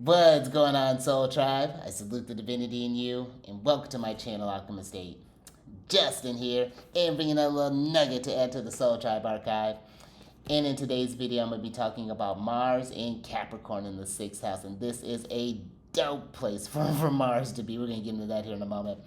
What's going on, Soul Tribe? I salute the divinity in you, and welcome to my channel, Alchemist. Justin here, and bringing a little nugget to add to the Soul Tribe archive. And in today's video, I'm going to be talking about Mars and Capricorn in the 6th house, and this is a dope place for Mars to be. We're going to get into that here in a moment.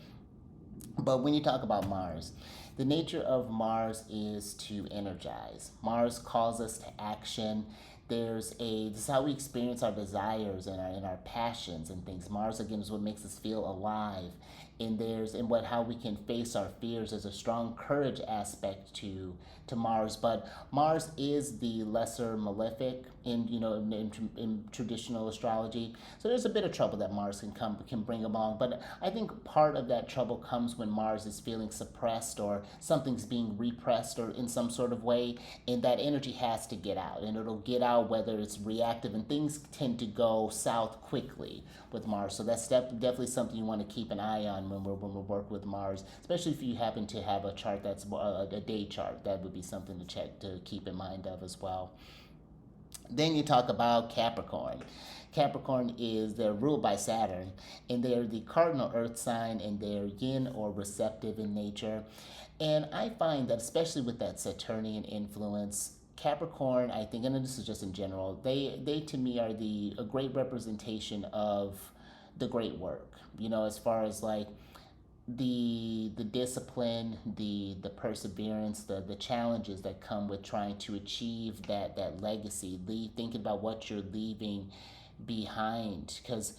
But when you talk about Mars, the nature of Mars is to energize. Mars calls us to action. This is how we experience our desires and our passions and things. Mars again is what makes us feel alive. And what how we can face our fears. There's a strong courage aspect to Mars, but Mars is the lesser malefic in traditional astrology. So there's a bit of trouble that Mars can bring along. But I think part of that trouble comes when Mars is feeling suppressed or something's being repressed or in some sort of way, and that energy has to get out, and it'll get out whether it's reactive, and things tend to go south quickly with Mars. So that's definitely something you want to keep an eye on when we work with Mars, especially if you happen to have a chart that's a day chart. That would be something to check to keep in mind of as well. Then you talk about Capricorn. Capricorn they're ruled by Saturn, and they're the cardinal earth sign, and they're yin or receptive in nature. And I find that, especially with that Saturnian influence, Capricorn, I think, and this is just in general, they to me are a great representation of the great work. As far as like the discipline, the perseverance, the challenges that come with trying to achieve that legacy. Thinking about what you're leaving behind, because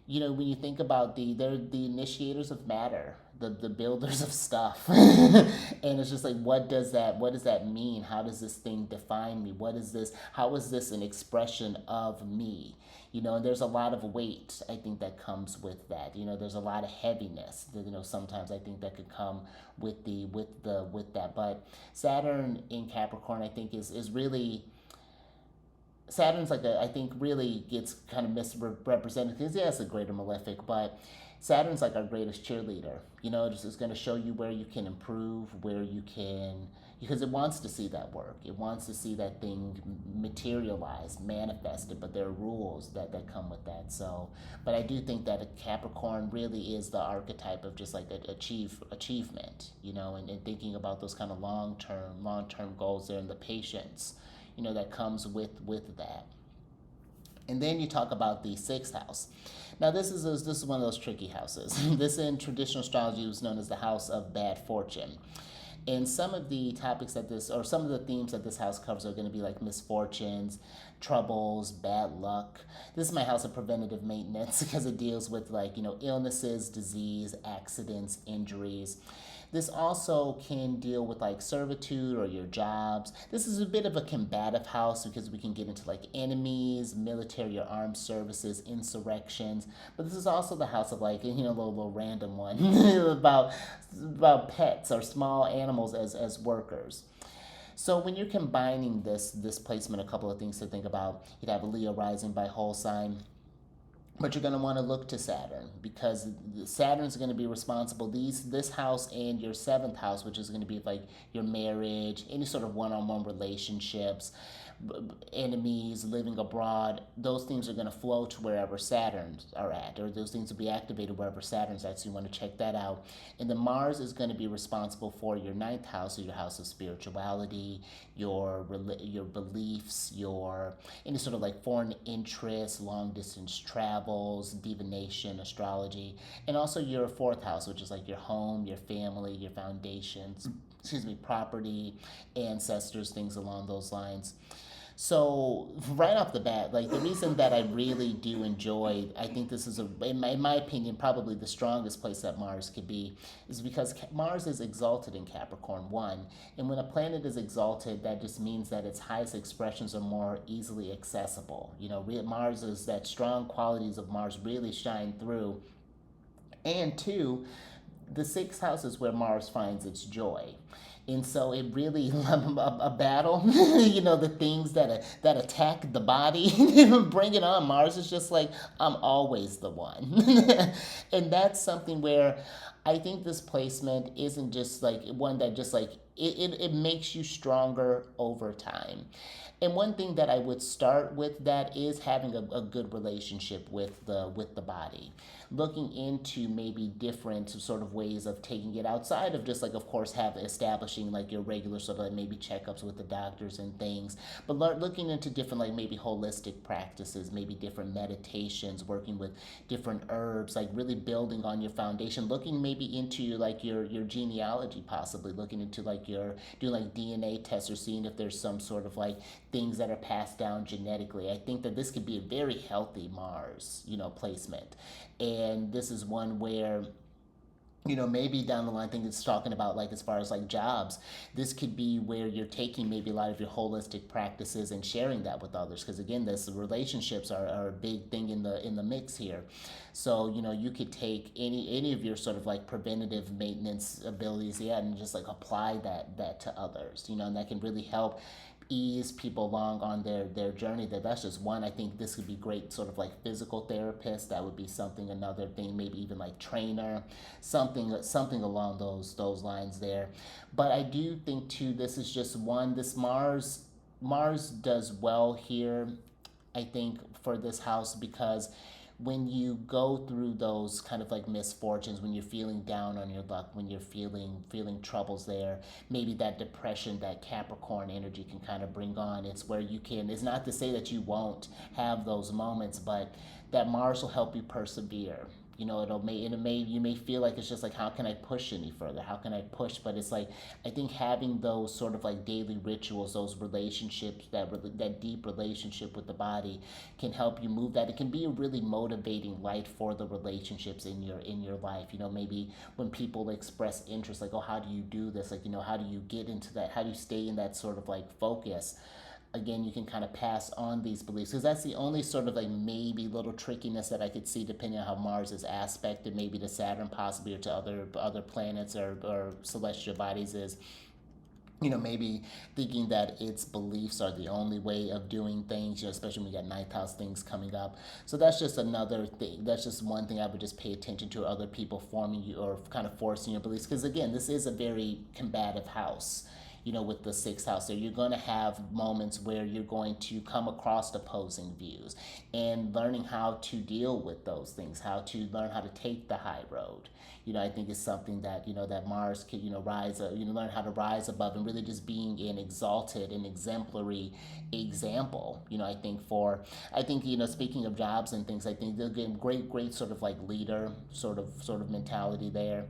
when you think about they're the initiators of matter, the builders of stuff. And it's just like, what does that mean? How does this thing define me? How is this an expression of me? And there's a lot of weight, I think, that comes with that. There's a lot of heaviness that, sometimes I think that could come with that. But Saturn in Capricorn, I think, is really, Saturn's I think really gets kind of misrepresented because, yeah, it's a greater malefic, but Saturn's like our greatest cheerleader. It's going to show you where you can improve, because it wants to see that work. It wants to see that thing materialize, manifested, but there are rules that come with that. So, but I do think that a Capricorn really is the archetype of just like achievement, and thinking about those kind of long-term goals there, and the patience that comes with that. And then you talk about the 6th house. Now this is one of those tricky houses. This in traditional astrology was known as the house of bad fortune. And some of the topics some of the themes that this house covers are going to be like misfortunes, troubles, bad luck. This is my house of preventative maintenance because it deals with illnesses, disease, accidents, injuries. This also can deal with like servitude or your jobs. This is a bit of a combative house because we can get into like enemies, military or armed services, insurrections. But this is also the house of like, a little random one about pets or small animals as workers. So when you're combining this placement, a couple of things to think about. You'd have a Leo rising by whole sign. But you're going to want to look to Saturn, because Saturn's going to be responsible. This house and your 7th house, which is going to be like your marriage, any sort of one-on-one relationships, enemies, living abroad, those things are going to flow to wherever Saturns are at, or those things will be activated wherever Saturn's at, so you want to check that out. And then Mars is going to be responsible for your 9th house, or your house of spirituality, your beliefs, your any sort of like foreign interests, long distance travels, divination, astrology, and also your 4th house, which is like your home, your family, your foundations, property, ancestors, things along those lines. So right off the bat, like the reason that I really do enjoy, I think this is in my opinion, probably the strongest place that Mars could be, is because Mars is exalted in Capricorn 1, and when a planet is exalted, that just means that its highest expressions are more easily accessible. Mars is that strong qualities of Mars really shine through, and two, the 6th house is where Mars finds its joy. And so it really a battle, the things that attack the body, bring it on. Mars is just like, I'm always the one. And that's something where I think this placement isn't just like one that just like it makes you stronger over time. And one thing that I would start with that is having a good relationship with the body, looking into maybe different sort of ways of taking it outside of just like, of course, have establishing like your regular sort of like maybe checkups with the doctors and things, but looking into different like maybe holistic practices, maybe different meditations, working with different herbs, like really building on your foundation, looking maybe into like your genealogy, possibly looking into like your doing like DNA tests or seeing if there's some sort of like things that are passed down genetically. I think that this could be a very healthy Mars, placement. And this is one where maybe down the line, I think it's talking about like as far as like jobs, this could be where you're taking maybe a lot of your holistic practices and sharing that with others. Because again, this relationships are a big thing in the mix here. So you could take any of your sort of like preventative maintenance abilities, yeah, and just like apply that to others, and that can really help ease people along on their journey. That's just one. I think this could be great sort of like physical therapist. That would be something. Another thing, maybe even like trainer, something along those lines there. But I do think too, this is just one. This Mars does well here, I think, for this house, because when you go through those kind of like misfortunes, when you're feeling down on your luck, when you're feeling troubles there, maybe that depression, that Capricorn energy can kind of bring on. It's where you can, it's not to say that you won't have those moments, but that Mars will help you persevere. You may feel like it's just like, how can I push any further, how can I push, but it's like, I think having those sort of like daily rituals, those relationships, that deep relationship with the body, can help you move that. It can be a really motivating light for the relationships in your life. Maybe when people express interest, like, oh, how do you do this, like, how do you get into that, how do you stay in that sort of like focus. Again, you can kind of pass on these beliefs, because that's the only sort of like maybe little trickiness that I could see, depending on how Mars is aspected maybe to Saturn, possibly, or to other planets or celestial bodies, is maybe thinking that its beliefs are the only way of doing things, especially when you got ninth house things coming up. So that's just another thing. That's just one thing I would just pay attention to, other people forming you or kind of forcing your beliefs. Because again, this is a very combative house, with the sixth house there. You're going to have moments where you're going to come across opposing views, and learning how to deal with those things, how to learn how to take the high road. I think is something that, that Mars can, rise, learn how to rise above, and really just being an exalted and exemplary example. I think, speaking of jobs and things, I think they'll get great sort of like leader sort of mentality there.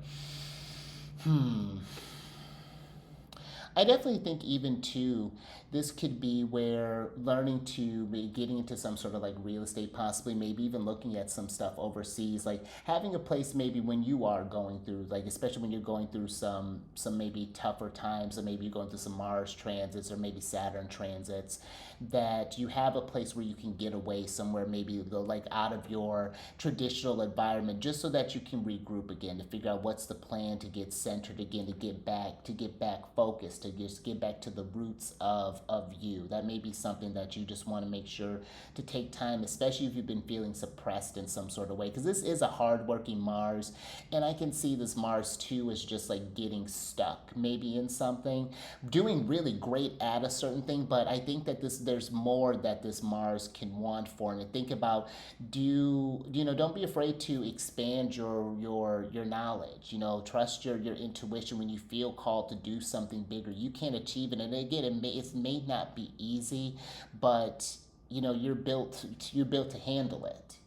I definitely think even too, this could be where learning to be getting into some sort of like real estate, possibly, maybe even looking at some stuff overseas, like having a place maybe when you are going through, like especially when you're going through some maybe tougher times, or maybe you're going through some Mars transits or maybe Saturn transits, that you have a place where you can get away somewhere, maybe like out of your traditional environment, just so that you can regroup again, to figure out what's the plan to get centered again, to get back focused, to just get back to the roots of you. That may be something that you just want to make sure to take time, especially if you've been feeling suppressed in some sort of way, because this is a hardworking Mars, and I can see this Mars too as just like getting stuck maybe in something, doing really great at a certain thing, but I think that there's more that this Mars can want for. And think about, don't be afraid to expand your knowledge. Trust your intuition. When you feel called to do something bigger, you can achieve it. And again, it may not be easy, but you're built to handle it.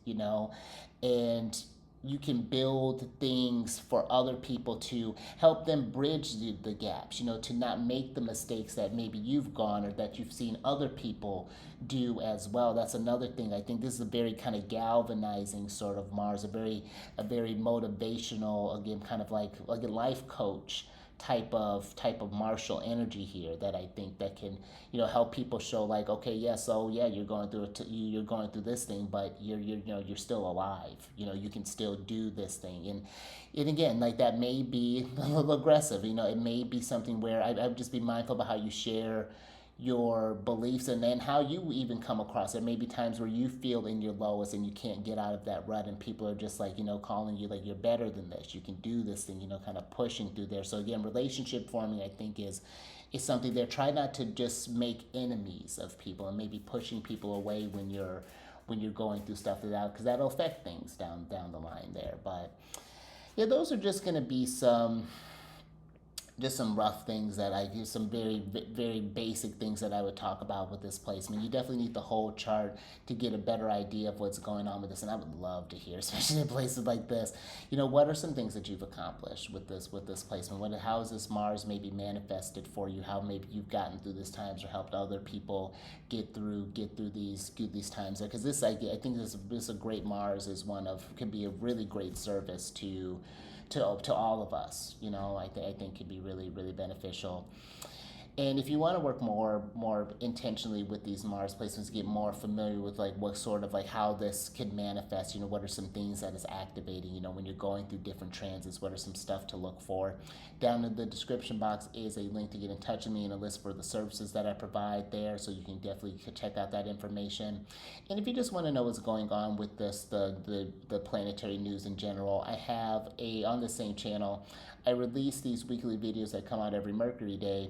And you can build things for other people to help them bridge the gaps, to not make the mistakes that maybe you've gone or that you've seen other people do as well. That's another thing. I think this is a very kind of galvanizing sort of Mars, a very motivational, again, kind of like a life coach type of martial energy here that I think that can, help people show like, okay, yeah, so yeah, you're going through you're going through this thing, but you're still alive. You can still do this thing. And again, like, that may be a little aggressive. It may be something where I would just be mindful about how you share your beliefs, and then how you even come across. There may be times where you feel in your lowest and you can't get out of that rut, and people are just like, calling you like, you're better than this, you can do this thing, kind of pushing through there. So again, relationship forming, I think, is something there. Try not to just make enemies of people and maybe pushing people away when you're going through stuff like that, because that'll affect things down the line there. But yeah, those are just going to be some rough things that I do, some very, very basic things that I would talk about with this placement. You definitely need the whole chart to get a better idea of what's going on with this, and I would love to hear, especially in places like this, what are some things that you've accomplished with this placement? How has this Mars maybe manifested for you? How maybe you've gotten through these times or helped other people get through these times? Because this idea, I think this a great Mars is could be a really great service to all of us. I think could be really, really beneficial. And if you want to work more intentionally with these Mars placements, get more familiar with like what sort of like how this could manifest, what are some things that is activating, when you're going through different transits, what are some stuff to look for. Down in the description box is a link to get in touch with me and a list for the services that I provide there, so you can definitely check out that information. And if you just want to know what's going on with this, the planetary news in general, I have on the same channel, I release these weekly videos that come out every Mercury day,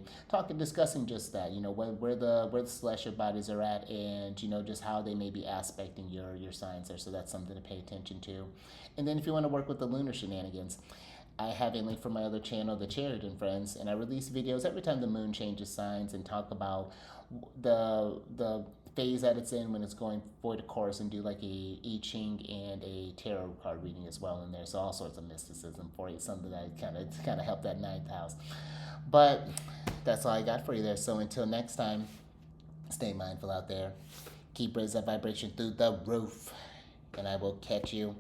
discussing just that, where the celestial bodies are at, and just how they may be aspecting your signs there. So that's something to pay attention to. And then if you want to work with the lunar shenanigans, I have a link for my other channel, The Sheridan Friends, and I release videos every time the moon changes signs and talk about the phase that it's in when it's going void of course, and do like a I Ching and a tarot card reading as well in there. So all sorts of mysticism for you, something that kind of help that ninth house. But that's all I got for you there. So until next time, stay mindful out there. Keep raising that vibration through the roof. And I will catch you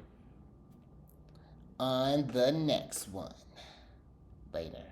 on the next one. Later.